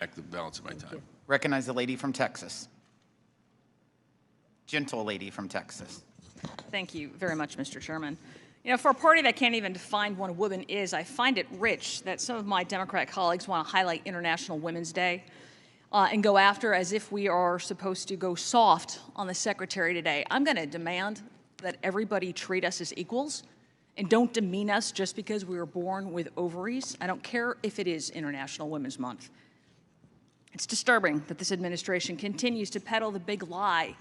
Back the balance of my time. Recognize the lady from Texas. Gentle lady from Texas. Thank you very much, Mr. Chairman. You know, for a party that can't even define what a woman is, I find it rich that some of my Democrat colleagues want to highlight International Women's Day and go after as if we are supposed to go soft on the Secretary today. I'm going to demand that everybody treat us as equals and don't demean us just because we were born with ovaries. I don't care if it is International Women's Month. It's disturbing that this administration continues to peddle the big lie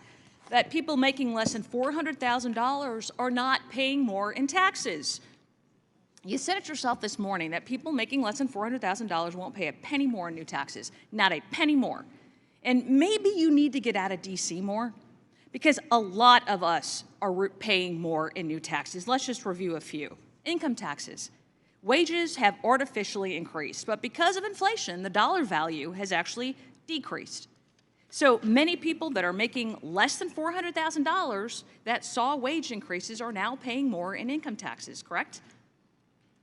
that people making less than $400,000 are not paying more in taxes. You said it yourself this morning that people making less than $400,000 won't pay a penny more in new taxes, not a penny more. And maybe you need to get out of D.C. more, because a lot of us are paying more in new taxes. Let's just review a few. Income taxes. Wages have artificially increased, but because of inflation, the dollar value has actually decreased. So many people that are making less than $400,000 that saw wage increases are now paying more in income taxes, correct?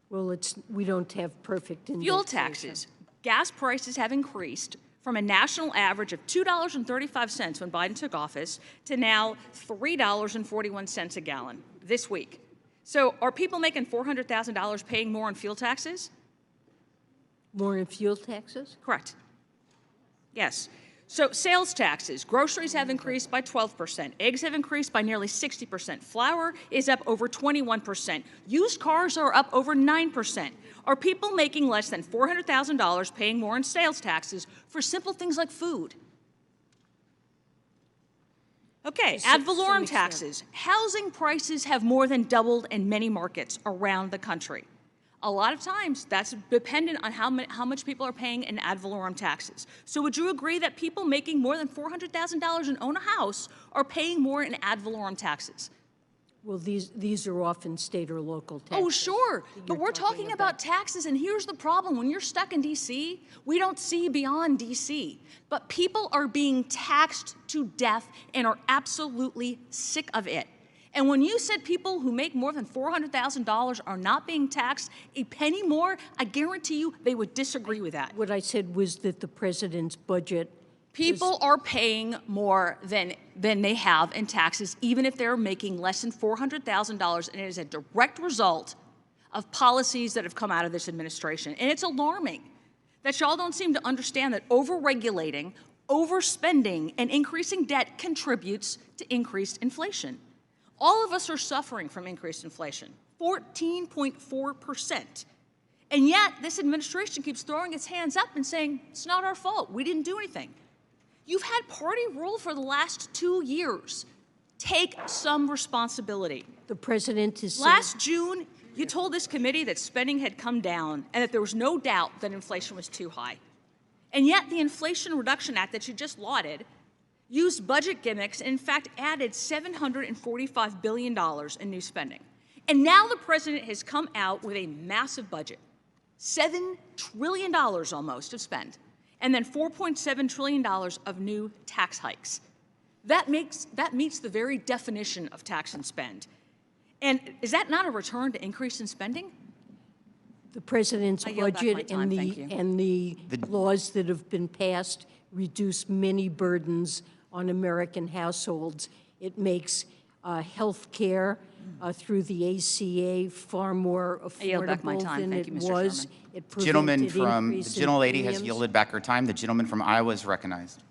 Well, we don't have perfect indexation. Fuel taxes. Gas prices have increased from a national average of $2.35 when Biden took office to now $3.41 a gallon this week. So are people making $400,000 paying more in fuel taxes? More in fuel taxes? Correct. Yes. So sales taxes, groceries have increased by 12%. Eggs have increased by nearly 60%. Flour is up over 21%. Used cars are up over 9%. Are people making less than $400,000 paying more in sales taxes for simple things like food? Okay, ad valorem taxes. Housing prices have more than doubled in many markets around the country. A lot of times, that's dependent on how much people are paying in ad valorem taxes. So would you agree that people making more than $400,000 and own a house are paying more in ad valorem taxes? Well, these are often state or local taxes. Oh, sure, but we're talking about taxes, and here's the problem. When you're stuck in D.C., we don't see beyond D.C., but people are being taxed to death and are absolutely sick of it. And when you said people who make more than $400,000 are not being taxed a penny more, I guarantee you they would disagree with that. What I said was that the president's budget... People are paying more than they have in taxes, even if they're making less than $400,000, and it is a direct result of policies that have come out of this administration. And it's alarming that y'all don't seem to understand that over-regulating, overspending, and increasing debt contributes to increased inflation. All of us are suffering from increased inflation, 14.4%. And yet, this administration keeps throwing its hands up and saying, it's not our fault, we didn't do anything. You've had party rule for the last 2 years. Take some responsibility. The president is... Last June, you told this committee that spending had come down and that there was no doubt that inflation was too high. And yet, the Inflation Reduction Act that you just lauded used budget gimmicks and, in fact, added $745 billion in new spending. And now the president has come out with a massive budget, $7 trillion almost of spend, and then $4.7 trillion of new tax hikes. That meets the very definition of tax and spend. And is that not a return to increase in spending? The president's budget and the laws that have been passed reduce many burdens on American households. It makes health care through the ACA far more affordable than it was. It The gentlelady has yielded back her time. The gentleman from Iowa is recognized.